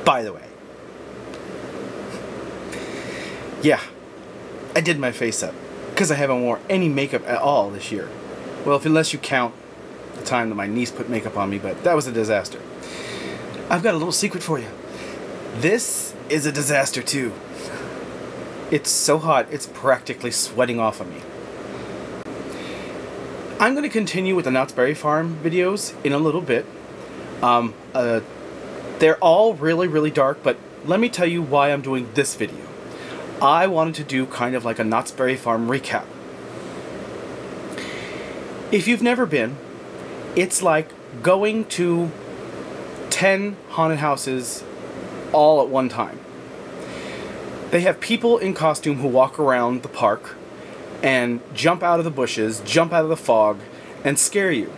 By the way. Yeah, I did my face up. Because I haven't worn any makeup at all this year. Well, unless you count the time that my niece put makeup on me, but that was a disaster. I've got a little secret for you. This is a disaster too. It's so hot, it's practically sweating off of me. I'm going to continue with the Knott's Berry Farm videos in a little bit. They're all really, really dark, but let me tell you why I'm doing this video. I wanted to do kind of like a Knott's Berry Farm recap. If you've never been, it's like going to 10 haunted houses all at one time. They have people in costume who walk around the park and jump out of the bushes, jump out of the fog, and scare you.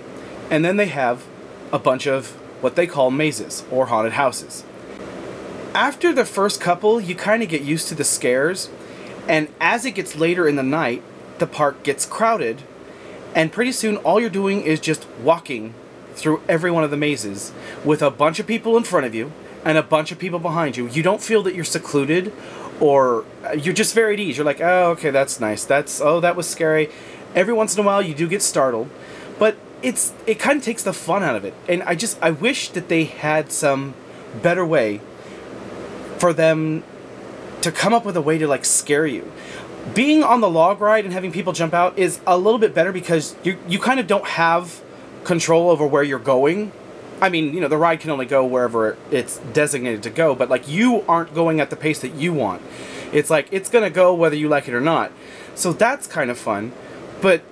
And then they have a bunch of what they call mazes, or haunted houses. After the first couple, you kind of get used to the scares, and as it gets later in the night, the park gets crowded, and pretty soon all you're doing is just walking through every one of the mazes with a bunch of people in front of you and a bunch of people behind you. You don't feel that you're secluded, or you're just very at ease. You're like, oh, okay, that's nice. Oh, that was scary. Every once in a while you do get startled, but it kind of takes the fun out of it. And I wish that they had some better way for them to come up with a way to like scare you. Being on the log ride and having people jump out is a little bit better because you kind of don't have control over where you're going. I mean, you know, the ride can only go wherever it's designated to go, but like you aren't going at the pace that you want. It's like it's gonna go whether you like it or not. So that's kind of fun. But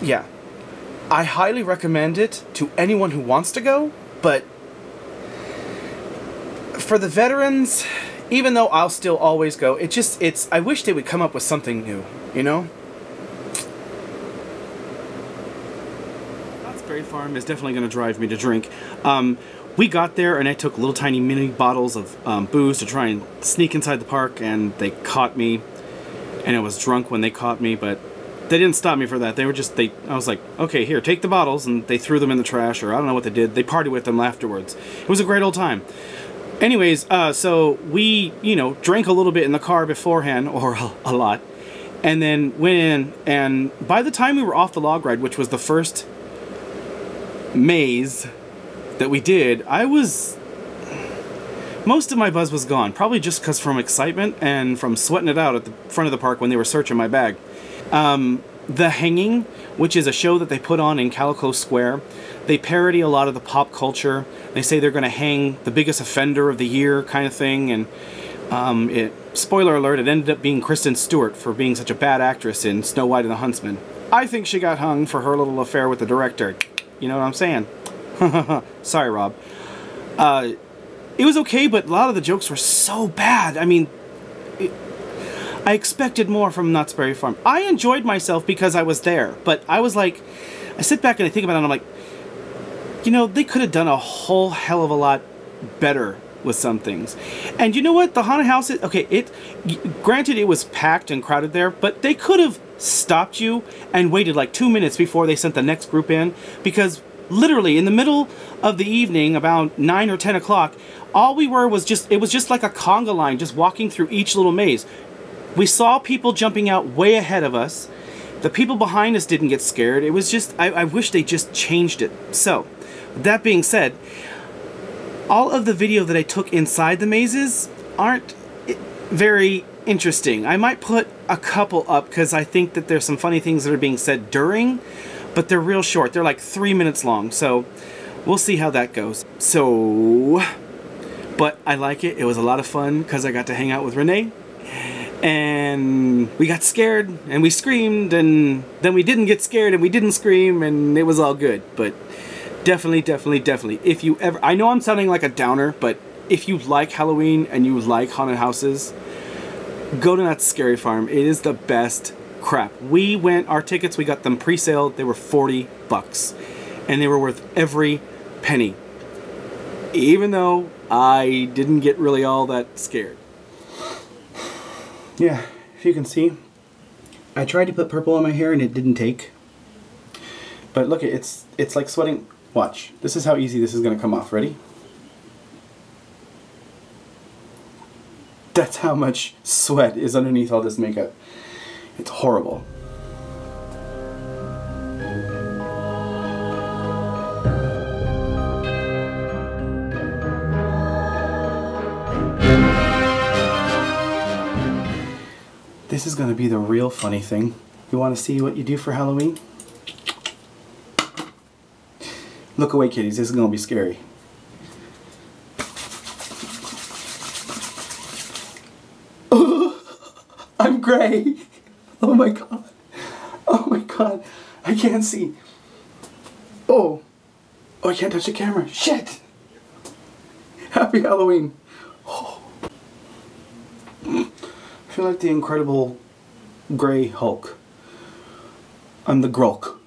yeah, I highly recommend it to anyone who wants to go, but for the veterans, even though I'll still always go, I wish they would come up with something new, you know? Knott's Berry Farm is definitely going to drive me to drink. We got there and I took little tiny mini bottles of booze to try and sneak inside the park, and they caught me, and I was drunk when they caught me, but they didn't stop me for that. They were just, I was like, okay, here, take the bottles, and they threw them in the trash, or I don't know what they did. They partied with them afterwards. It was a great old time. Anyways, so we, you know, drank a little bit in the car beforehand, or a lot, and then went in, and by the time we were off the log ride, which was the first maze that we did, most of my buzz was gone, probably just because from excitement and from sweating it out at the front of the park when they were searching my bag. The Hanging, which is a show that they put on in Calico Square, they parody a lot of the pop culture. They say they're going to hang the biggest offender of the year kind of thing, and spoiler alert, it ended up being Kristen Stewart for being such a bad actress in Snow White and the Huntsman. I think she got hung for her little affair with the director. You know what I'm saying? Sorry, Rob. It was okay, but a lot of the jokes were so bad. I mean, I expected more from Knott's Berry Farm. I enjoyed myself because I was there, but I was like, I sit back and I think about it and I'm like, you know, they could have done a whole hell of a lot better with some things. And you know what? The haunted house, okay, granted it was packed and crowded there, but they could have stopped you and waited like 2 minutes before they sent the next group in, because literally in the middle of the evening, about 9 or 10 o'clock, all we were was just, it was just like a conga line, just walking through each little maze. We saw people jumping out way ahead of us. The people behind us didn't get scared. It was just, I wish they just changed it. So, that being said, all of the video that I took inside the mazes aren't very interesting. I might put a couple up because I think that there's some funny things that are being said during, but they're real short. They're like 3 minutes long, so we'll see how that goes. So, but I like it. It was a lot of fun because I got to hang out with Renee. And we got scared, and we screamed, and then we didn't get scared, and we didn't scream, and it was all good. But definitely, if you ever, I know I'm sounding like a downer, but if you like Halloween and you like haunted houses, go to Knott's Scary Farm. It is the best crap. Our tickets, we got them pre-sale. They were $40, and they were worth every penny, even though I didn't get really all that scared. Yeah, if you can see, I tried to put purple on my hair and it didn't take. But look, it's like sweating. Watch. This is how easy this is going to come off. Ready? That's how much sweat is underneath all this makeup. It's horrible. This is gonna be the real funny thing. You wanna see what you do for Halloween? Look away, kitties, this is gonna be scary. I'm gray. Oh my god. Oh my god. I can't see. Oh. Oh, I can't touch the camera. Shit. Happy Halloween. Oh. I feel like the Incredible Gray Hulk. I'm the Grulk.